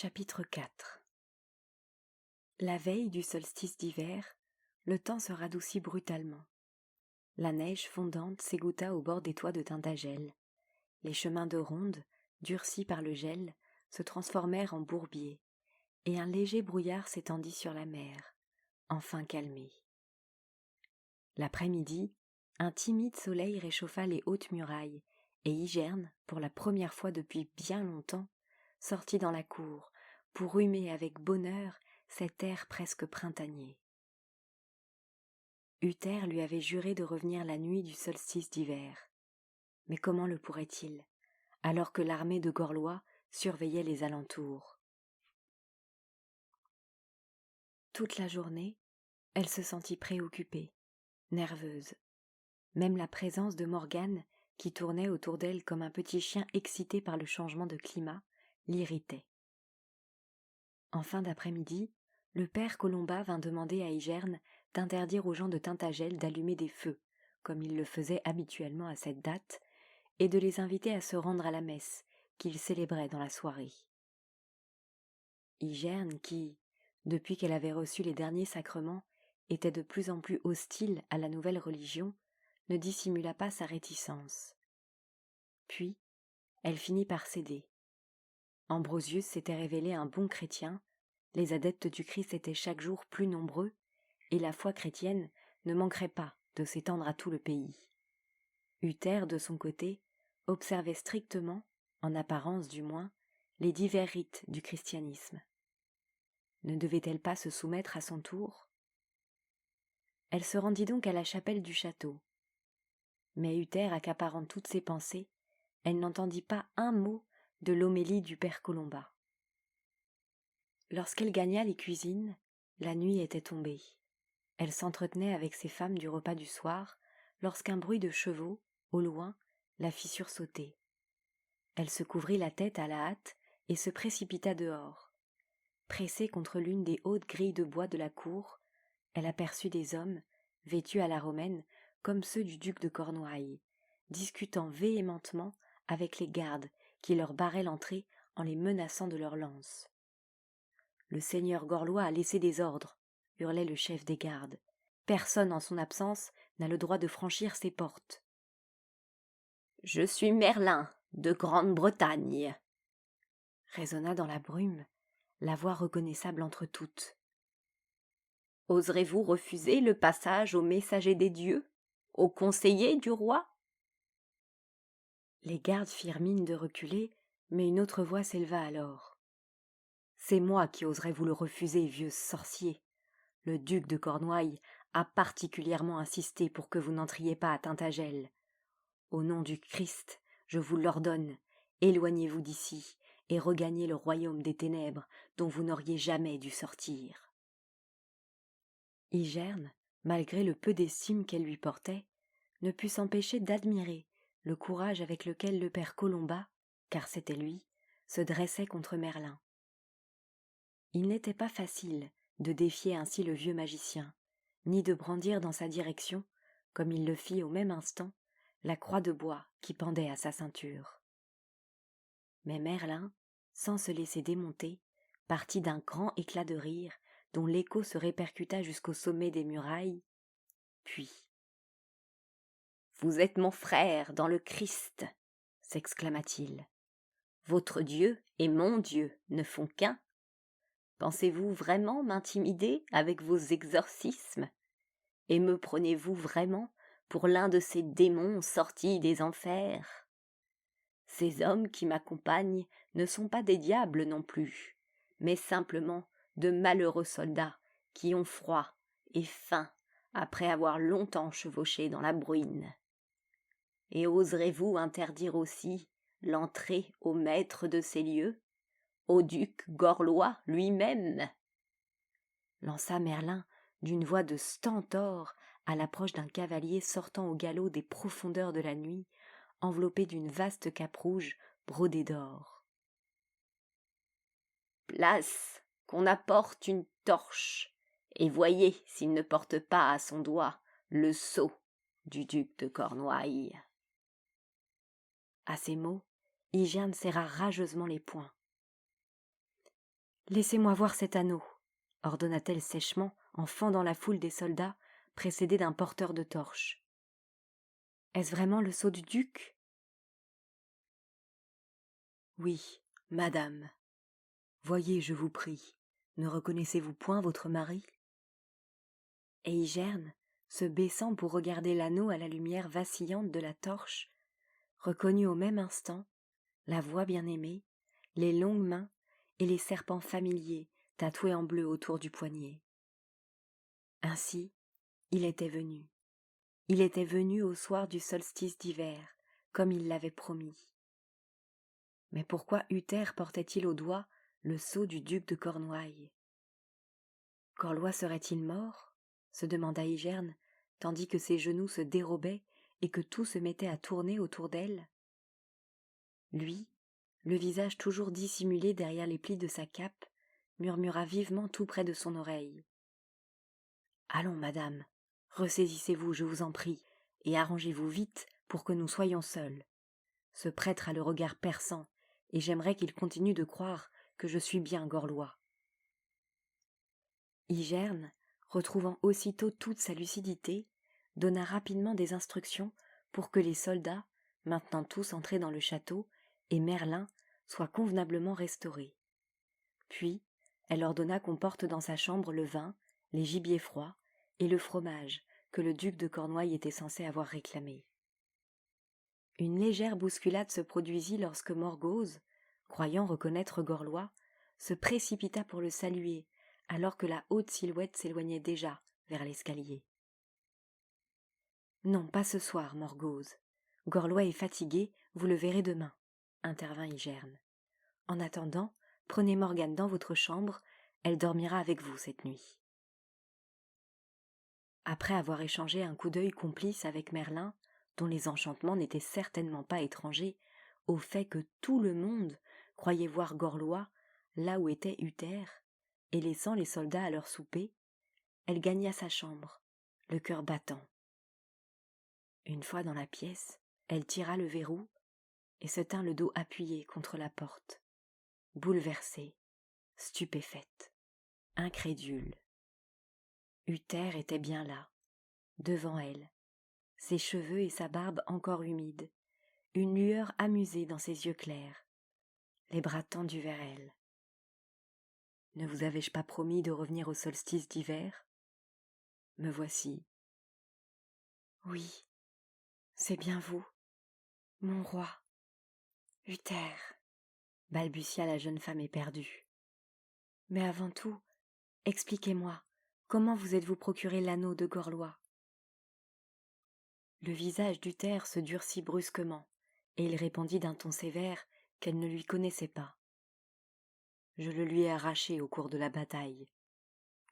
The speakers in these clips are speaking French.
Chapitre 4. La veille du solstice d'hiver, le temps se radoucit brutalement. La neige fondante s'égoutta au bord des toits de Tintagel. Les chemins de ronde, durcis par le gel, se transformèrent en bourbiers, et un léger brouillard s'étendit sur la mer, enfin calmée. L'après-midi, un timide soleil réchauffa les hautes murailles, et Igerne, pour la première fois depuis bien longtemps, sortit dans la cour, pour humer avec bonheur cet air presque printanier. Uther lui avait juré de revenir la nuit du solstice d'hiver. Mais comment le pourrait-il, alors que l'armée de Gorlois surveillait les alentours? Toute la journée, elle se sentit préoccupée, nerveuse. Même la présence de Morgane, qui tournait autour d'elle comme un petit chien excité par le changement de climat, l'irritait. En fin d'après-midi, le père Colomba vint demander à Igerne d'interdire aux gens de Tintagel d'allumer des feux, comme il le faisait habituellement à cette date, et de les inviter à se rendre à la messe, qu'ils célébraient dans la soirée. Igerne, qui, depuis qu'elle avait reçu les derniers sacrements, était de plus en plus hostile à la nouvelle religion, ne dissimula pas sa réticence. Puis, elle finit par céder. Ambrosius s'était révélé un bon chrétien, les adeptes du Christ étaient chaque jour plus nombreux, et la foi chrétienne ne manquerait pas de s'étendre à tout le pays. Uther, de son côté, observait strictement, en apparence du moins, les divers rites du christianisme. Ne devait-elle pas se soumettre à son tour? Elle se rendit donc à la chapelle du château. Mais Uther accaparant toutes ses pensées, elle n'entendit pas un mot de l'homélie du père Colomba. Lorsqu'elle gagna les cuisines, la nuit était tombée. Elle s'entretenait avec ses femmes du repas du soir, lorsqu'un bruit de chevaux, au loin, la fit sursauter. Elle se couvrit la tête à la hâte et se précipita dehors. Pressée contre l'une des hautes grilles de bois de la cour, elle aperçut des hommes, vêtus à la romaine, comme ceux du duc de Cornouailles, discutant véhémentement avec les gardes qui leur barraient l'entrée en les menaçant de leurs lances. « Le seigneur Gorlois a laissé des ordres, » hurlait le chef des gardes. « Personne en son absence n'a le droit de franchir ses portes. »« Je suis Merlin, de Grande-Bretagne » résonna dans la brume, la voix reconnaissable entre toutes. « Oserez-vous refuser le passage aux messagers des dieux, aux conseillers du roi ?» Les gardes firent mine de reculer, mais une autre voix s'éleva alors. « C'est moi qui oserais vous le refuser, vieux sorcier. Le duc de Cornouailles a particulièrement insisté pour que vous n'entriez pas à Tintagel. Au nom du Christ, je vous l'ordonne, éloignez-vous d'ici et regagnez le royaume des ténèbres dont vous n'auriez jamais dû sortir. » Igerne, malgré le peu d'estime qu'elle lui portait, ne put s'empêcher d'admirer le courage avec lequel le père Colomba, car c'était lui, se dressait contre Merlin. Il n'était pas facile de défier ainsi le vieux magicien, ni de brandir dans sa direction, comme il le fit au même instant, la croix de bois qui pendait à sa ceinture. Mais Merlin, sans se laisser démonter, partit d'un grand éclat de rire dont l'écho se répercuta jusqu'au sommet des murailles, puis « Vous êtes mon frère dans le Christ » s'exclama-t-il. « Votre Dieu et mon Dieu ne font qu'un. Pensez-vous vraiment m'intimider avec vos exorcismes? Et me prenez-vous vraiment pour l'un de ces démons sortis des enfers? Ces hommes qui m'accompagnent ne sont pas des diables non plus, mais simplement de malheureux soldats qui ont froid et faim après avoir longtemps chevauché dans la bruine. Et oserez-vous interdire aussi l'entrée au maître de ces lieux, au duc Gorlois lui-même » lança Merlin d'une voix de stentor à l'approche d'un cavalier sortant au galop des profondeurs de la nuit, enveloppé d'une vaste cape rouge brodée d'or. « Place, qu'on apporte une torche, et voyez s'il ne porte pas à son doigt le sceau du duc de Cornouailles. » À ces mots, Igerne serra rageusement les poings. Laissez-moi voir cet anneau, ordonna-t-elle sèchement en fendant la foule des soldats, précédés d'un porteur de torches. Est-ce vraiment le sceau du duc ? Oui, madame. Voyez, je vous prie, ne reconnaissez-vous point votre mari ? Et Igerne, se baissant pour regarder l'anneau à la lumière vacillante de la torche, reconnut au même instant la voix bien-aimée, les longues mains et les serpents familiers tatoués en bleu autour du poignet. Ainsi, il était venu. Il était venu au soir du solstice d'hiver, comme il l'avait promis. Mais pourquoi Uther portait-il au doigt le sceau du duc de Cornouailles ? Gorlois serait-il mort ? Se demanda Igerne, tandis que ses genoux se dérobaient et que tout se mettait à tourner autour d'elle. Lui, le visage toujours dissimulé derrière les plis de sa cape, murmura vivement tout près de son oreille. « Allons, madame, ressaisissez-vous, je vous en prie, et arrangez-vous vite pour que nous soyons seuls. Ce prêtre a le regard perçant, et j'aimerais qu'il continue de croire que je suis bien Gorlois. » Igerne, retrouvant aussitôt toute sa lucidité, donna rapidement des instructions pour que les soldats, maintenant tous entrés dans le château, et Merlin soient convenablement restaurés. Puis, elle ordonna qu'on porte dans sa chambre le vin, les gibiers froids et le fromage que le duc de Cornouailles était censé avoir réclamé. Une légère bousculade se produisit lorsque Morgause, croyant reconnaître Gorlois, se précipita pour le saluer, alors que la haute silhouette s'éloignait déjà vers l'escalier. « Non, pas ce soir, Morgause. Gorlois est fatigué, vous le verrez demain, » intervint Igerne. « En attendant, prenez Morgane dans votre chambre, elle dormira avec vous cette nuit. » Après avoir échangé un coup d'œil complice avec Merlin, dont les enchantements n'étaient certainement pas étrangers au fait que tout le monde croyait voir Gorlois là où était Uther, et laissant les soldats à leur souper, elle gagna sa chambre, le cœur battant. Une fois dans la pièce, elle tira le verrou et se tint le dos appuyé contre la porte, bouleversée, stupéfaite, incrédule. Uther était bien là, devant elle, ses cheveux et sa barbe encore humides, une lueur amusée dans ses yeux clairs, les bras tendus vers elle. « Ne vous avais-je pas promis de revenir au solstice d'hiver ? Me voici. »« Oui, c'est bien vous, mon roi, Uther, » balbutia la jeune femme éperdue. « Mais avant tout, expliquez-moi, comment vous êtes-vous procuré l'anneau de Gorlois ?» Le visage d'Uther se durcit brusquement, et il répondit d'un ton sévère qu'elle ne lui connaissait pas. « Je le lui ai arraché au cours de la bataille.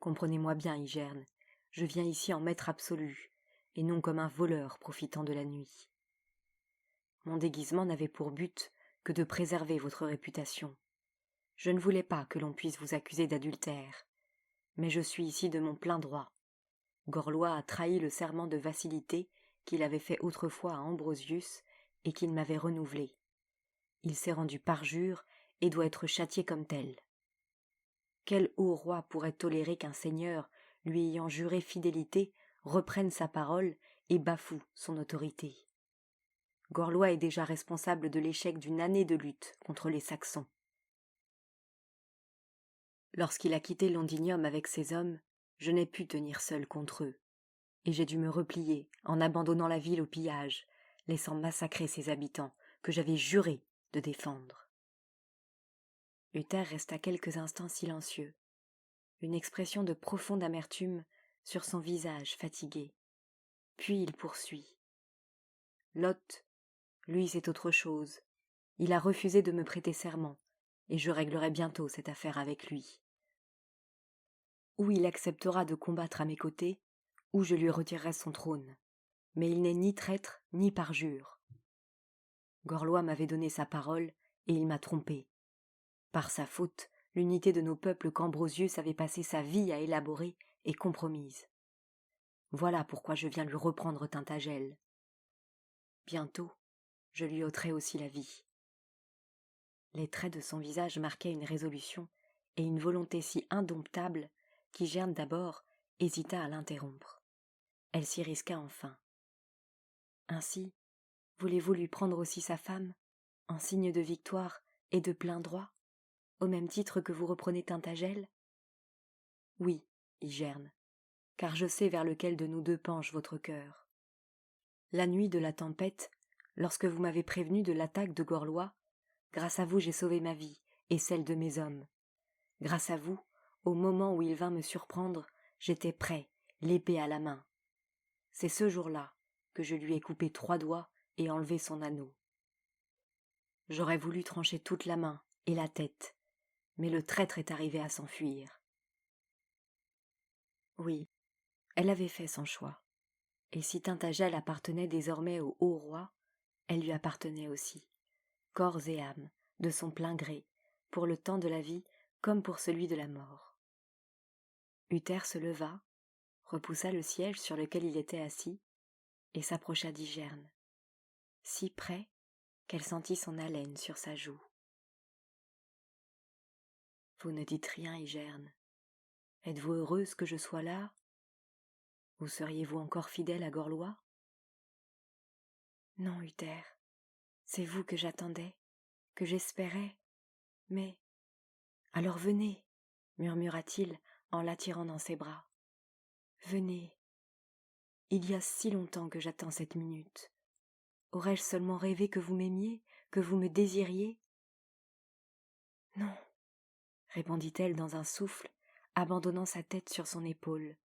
Comprenez-moi bien, Igerne, je viens ici en maître absolu, et non comme un voleur profitant de la nuit. Mon déguisement n'avait pour but que de préserver votre réputation. Je ne voulais pas que l'on puisse vous accuser d'adultère, mais je suis ici de mon plein droit. Gorlois a trahi le serment de vassalité qu'il avait fait autrefois à Ambrosius et qu'il m'avait renouvelé. Il s'est rendu parjure et doit être châtié comme tel. Quel haut roi pourrait tolérer qu'un seigneur, lui ayant juré fidélité, reprenne sa parole et bafoue son autorité ? Gorlois est déjà responsable de l'échec d'une année de lutte contre les Saxons. Lorsqu'il a quitté Londinium avec ses hommes, je n'ai pu tenir seul contre eux, et j'ai dû me replier en abandonnant la ville au pillage, laissant massacrer ses habitants que j'avais juré de défendre. Uther resta quelques instants silencieux, une expression de profonde amertume sur son visage fatigué. Puis il poursuit. Lot, lui, c'est autre chose. Il a refusé de me prêter serment, et je réglerai bientôt cette affaire avec lui. Ou il acceptera de combattre à mes côtés, ou je lui retirerai son trône. Mais il n'est ni traître, ni parjure. Gorlois m'avait donné sa parole, et il m'a trompé. Par sa faute, l'unité de nos peuples qu'Ambrosius avait passé sa vie à élaborer est compromise. Voilà pourquoi je viens lui reprendre Tintagel. Bientôt, je lui ôterai aussi la vie. Les traits de son visage marquaient une résolution, et une volonté si indomptable qu'Igerne d'abord hésita à l'interrompre. Elle s'y risqua enfin. « Ainsi, voulez-vous lui prendre aussi sa femme, en signe de victoire et de plein droit, au même titre que vous reprenez Tintagel ?»« Oui, Igerne, car je sais vers lequel de nous deux penche votre cœur. La nuit de la tempête, lorsque vous m'avez prévenu de l'attaque de Gorlois, grâce à vous j'ai sauvé ma vie et celle de mes hommes. Grâce à vous, au moment où il vint me surprendre, j'étais prêt, l'épée à la main. C'est ce jour-là que je lui ai coupé 3 doigts et enlevé son anneau. J'aurais voulu trancher toute la main et la tête, mais le traître est arrivé à s'enfuir. » Oui, elle avait fait son choix, et si Tintagel appartenait désormais au haut roi, elle lui appartenait aussi, corps et âme, de son plein gré, pour le temps de la vie comme pour celui de la mort. Uther se leva, repoussa le siège sur lequel il était assis, et s'approcha d'Igerne, si près qu'elle sentit son haleine sur sa joue. « Vous ne dites rien, Igerne. Êtes-vous heureuse que je sois là? Ou seriez-vous encore fidèle à Gorlois? »« Non, Uther, c'est vous que j'attendais, que j'espérais, mais... »« Alors venez, murmura-t-il en l'attirant dans ses bras. Venez. Il y a si longtemps que j'attends cette minute. Aurais-je seulement rêvé que vous m'aimiez, que vous me désiriez? Non, répondit-elle dans un souffle, abandonnant sa tête sur son épaule,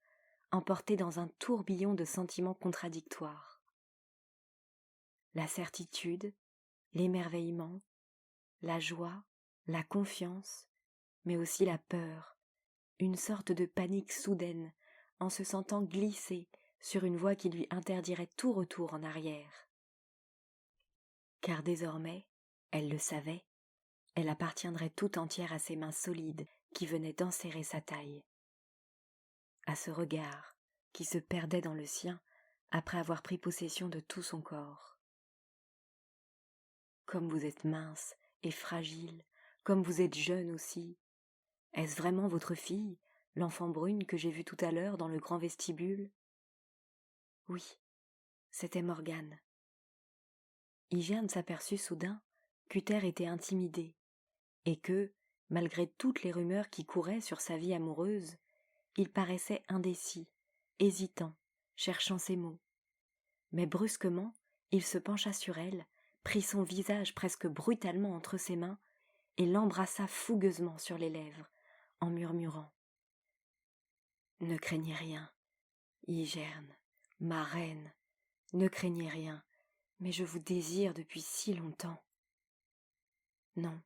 emportée dans un tourbillon de sentiments contradictoires. La certitude, l'émerveillement, la joie, la confiance, mais aussi la peur, une sorte de panique soudaine en se sentant glisser sur une voie qui lui interdirait tout retour en arrière. Car désormais, elle le savait, elle appartiendrait tout entière à ses mains solides qui venaient d'enserrer sa taille, à ce regard qui se perdait dans le sien après avoir pris possession de tout son corps. Comme vous êtes mince et fragile, comme vous êtes jeune aussi. Est-ce vraiment votre fille, l'enfant brune que j'ai vue tout à l'heure dans le grand vestibule? Oui, c'était Morgane. Igerne s'aperçut soudain qu'Uther était intimidé, et que, malgré toutes les rumeurs qui couraient sur sa vie amoureuse, il paraissait indécis, hésitant, cherchant ses mots. Mais brusquement, il se pencha sur elle, prit son visage presque brutalement entre ses mains et l'embrassa fougueusement sur les lèvres, en murmurant « Ne craignez rien, Igerne, ma reine, ne craignez rien, mais je vous désire depuis si longtemps. » Non,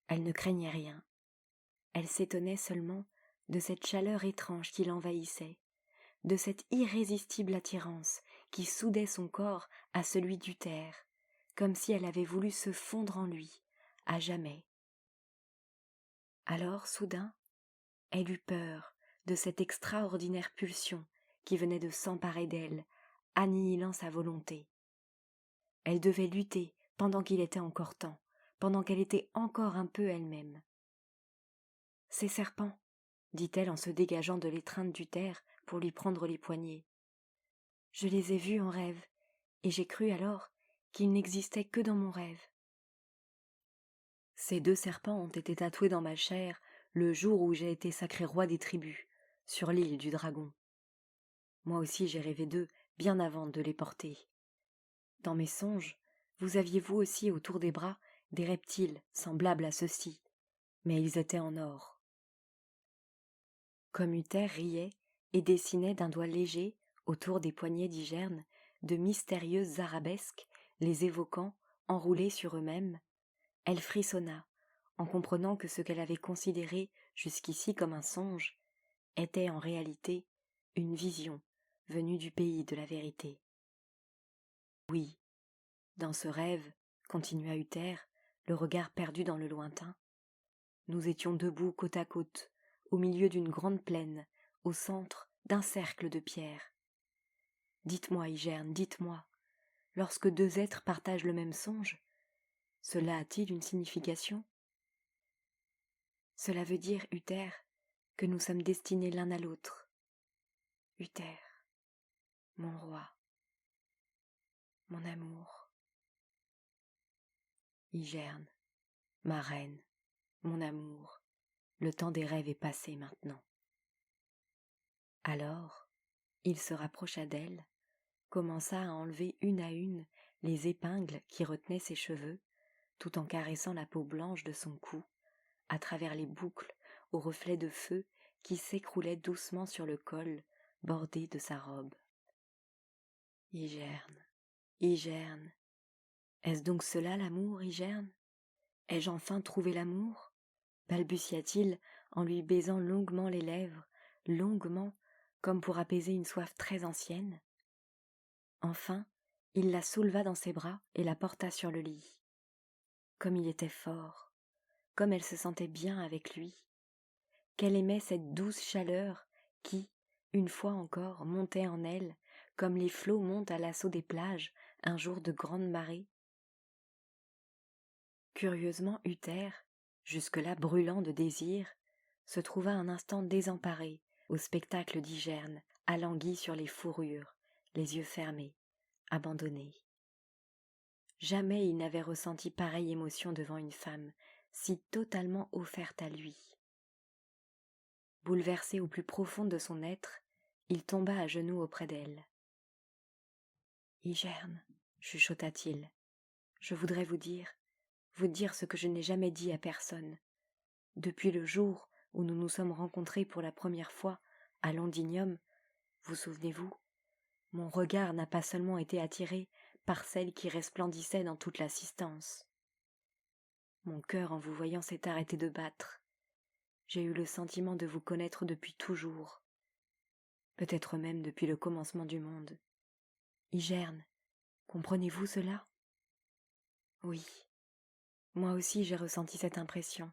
elle ne craignait rien. Elle s'étonnait seulement de cette chaleur étrange qui l'envahissait, de cette irrésistible attirance qui soudait son corps à celui d'Uther, comme si elle avait voulu se fondre en lui, à jamais. Alors, soudain, elle eut peur de cette extraordinaire pulsion qui venait de s'emparer d'elle, annihilant sa volonté. Elle devait lutter pendant qu'il était encore temps, pendant qu'elle était encore un peu elle-même. « Ces serpents, » dit-elle en se dégageant de l'étreinte d'Uther pour lui prendre les poignets. « Je les ai vus en rêve, et j'ai cru alors qu'ils n'existaient que dans mon rêve. Ces 2 serpents ont été tatoués dans ma chair le jour où j'ai été sacré roi des tribus, sur l'île du dragon. Moi aussi j'ai rêvé d'eux bien avant de les porter. Dans mes songes, vous aviez vous aussi autour des bras des reptiles semblables à ceux-ci, mais ils étaient en or. » Comme Uther riait et dessinait d'un doigt léger, autour des poignets d'Igerne, de mystérieuses arabesques, les évoquant, enroulés sur eux-mêmes, elle frissonna, en comprenant que ce qu'elle avait considéré jusqu'ici comme un songe était en réalité une vision venue du pays de la vérité. Oui, dans ce rêve, continua Uther, le regard perdu dans le lointain, nous étions debout côte à côte, au milieu d'une grande plaine, au centre d'un cercle de pierres. Dites-moi, Igerne, dites-moi, lorsque 2 êtres partagent le même songe, cela a-t-il une signification? Cela veut dire, Uther, que nous sommes destinés l'un à l'autre. Uther, mon roi, mon amour. Hygerne, ma reine, mon amour, le temps des rêves est passé maintenant. Alors, il se rapprocha d'elle, commença à enlever une à une les épingles qui retenaient ses cheveux, tout en caressant la peau blanche de son cou, à travers les boucles aux reflets de feu qui s'écroulaient doucement sur le col bordé de sa robe. Hygerne, Hygerne, est-ce donc cela l'amour, Hygerne? Ai-je enfin trouvé l'amour? Balbutia-t-il en lui baisant longuement les lèvres, longuement, comme pour apaiser une soif très ancienne. Enfin, il la souleva dans ses bras et la porta sur le lit. Comme il était fort, comme elle se sentait bien avec lui, qu'elle aimait cette douce chaleur qui, une fois encore, montait en elle, comme les flots montent à l'assaut des plages un jour de grande marée. Curieusement, Uther, jusque-là brûlant de désir, se trouva un instant désemparé au spectacle d'Hygerne, alangui sur les fourrures, les yeux fermés, abandonné. Jamais il n'avait ressenti pareille émotion devant une femme, si totalement offerte à lui. Bouleversé au plus profond de son être, il tomba à genoux auprès d'elle. « Hygerne, chuchota-t-il, je voudrais vous dire ce que je n'ai jamais dit à personne. Depuis le jour où nous nous sommes rencontrés pour la première fois à Londinium, vous souvenez-vous, mon regard n'a pas seulement été attiré par celle qui resplendissait dans toute l'assistance. Mon cœur, en vous voyant, s'est arrêté de battre. J'ai eu le sentiment de vous connaître depuis toujours, peut-être même depuis le commencement du monde. Hygerne, comprenez-vous cela? Oui, moi aussi j'ai ressenti cette impression,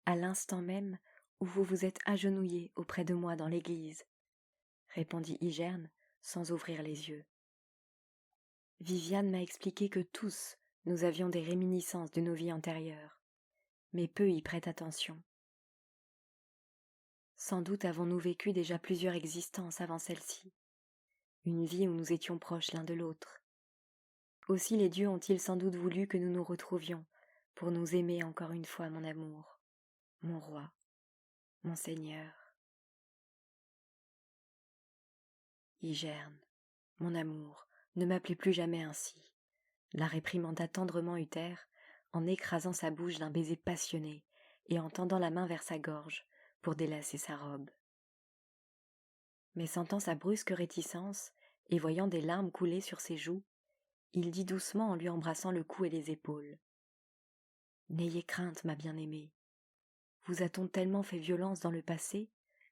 à l'instant même où vous vous êtes agenouillé auprès de moi dans l'église, répondit Hygerne sans ouvrir les yeux. Viviane m'a expliqué que tous nous avions des réminiscences de nos vies antérieures, mais peu y prêtent attention. Sans doute avons-nous vécu déjà plusieurs existences avant celle-ci, une vie où nous étions proches l'un de l'autre. Aussi les dieux ont-ils sans doute voulu que nous nous retrouvions pour nous aimer encore une fois, mon amour, mon roi, mon seigneur. Hygerne, mon amour, ne m'appelez plus jamais ainsi, la réprimanda tendrement Uther en écrasant sa bouche d'un baiser passionné et en tendant la main vers sa gorge pour délacer sa robe. Mais sentant sa brusque réticence et voyant des larmes couler sur ses joues, il dit doucement en lui embrassant le cou et les épaules. « N'ayez crainte, ma bien-aimée. Vous a-t-on tellement fait violence dans le passé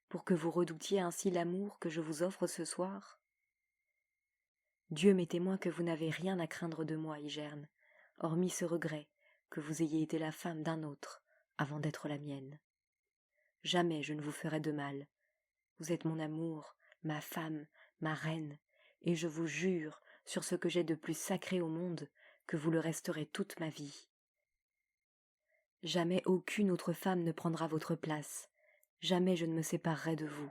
pour que vous redoutiez ainsi l'amour que je vous offre ce soir? Dieu m'est témoin que vous n'avez rien à craindre de moi, Hygerne, hormis ce regret que vous ayez été la femme d'un autre avant d'être la mienne. Jamais je ne vous ferai de mal. Vous êtes mon amour, ma femme, ma reine, et je vous jure, sur ce que j'ai de plus sacré au monde, que vous le resterez toute ma vie. Jamais aucune autre femme ne prendra votre place, jamais je ne me séparerai de vous,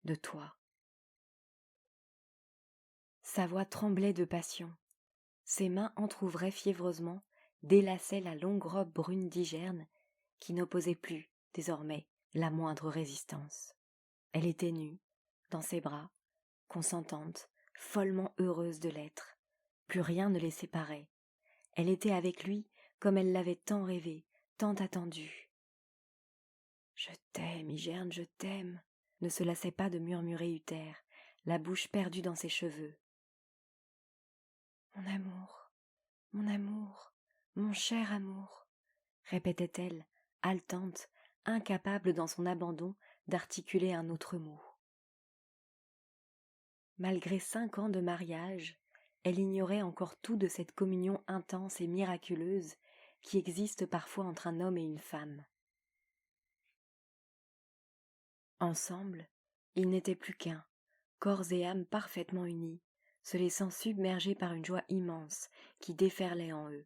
de toi. » Sa voix tremblait de passion. Ses mains entr'ouvraient fiévreusement, délassaient la longue robe brune d'Hygerne, qui n'opposait plus, désormais, la moindre résistance. Elle était nue, dans ses bras, consentante, follement heureuse de l'être. Plus rien ne les séparait. Elle était avec lui comme elle l'avait tant rêvé, tant attendu. « Je t'aime, Hygerne, je t'aime », ne se lassait pas de murmurer Uther, la bouche perdue dans ses cheveux. « mon amour, mon cher amour », répétait-elle, haletante, incapable dans son abandon d'articuler un autre mot. Malgré 5 ans de mariage, elle ignorait encore tout de cette communion intense et miraculeuse qui existe parfois entre un homme et une femme. Ensemble, ils n'étaient plus qu'un, corps et âme parfaitement unis, se laissant submerger par une joie immense qui déferlait en eux.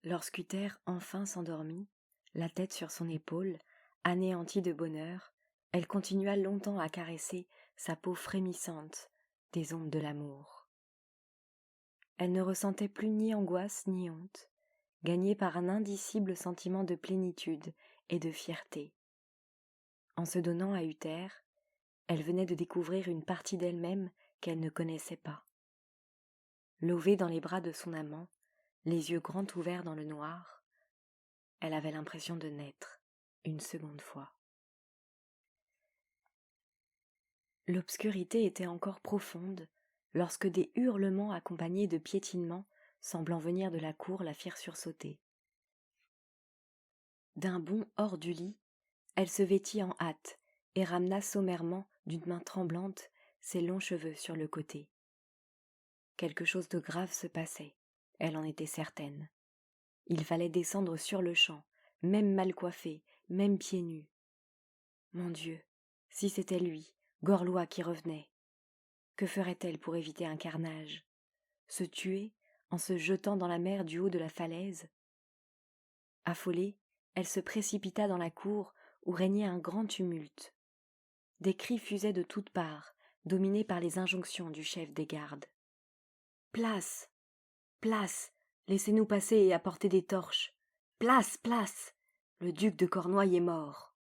Lorsqu'Uther enfin s'endormit, la tête sur son épaule, anéantie de bonheur, elle continua longtemps à caresser sa peau frémissante des ondes de l'amour. Elle ne ressentait plus ni angoisse ni honte, gagnée par un indicible sentiment de plénitude et de fierté. En se donnant à Uther, elle venait de découvrir une partie d'elle-même qu'elle ne connaissait pas. Levée dans les bras de son amant, les yeux grands ouverts dans le noir, elle avait l'impression de naître une seconde fois. L'obscurité était encore profonde lorsque des hurlements accompagnés de piétinements semblant venir de la cour la firent sursauter. D'un bond hors du lit, elle se vêtit en hâte et ramena sommairement d'une main tremblante ses longs cheveux sur le côté. Quelque chose de grave se passait, elle en était certaine. Il fallait descendre sur-le-champ, même mal coiffée, même pieds nus. Mon Dieu, si c'était lui, Gorlois, qui revenait, que ferait-elle pour éviter un carnage? Se tuer en se jetant dans la mer du haut de la falaise? Affolée, elle se précipita dans la cour où régnait un grand tumulte. Des cris fusaient de toutes parts, dominés par les injonctions du chef des gardes. « Place! Place! Laissez-nous passer et apporter des torches! Place! Place! Le duc de Cornouailles est mort! »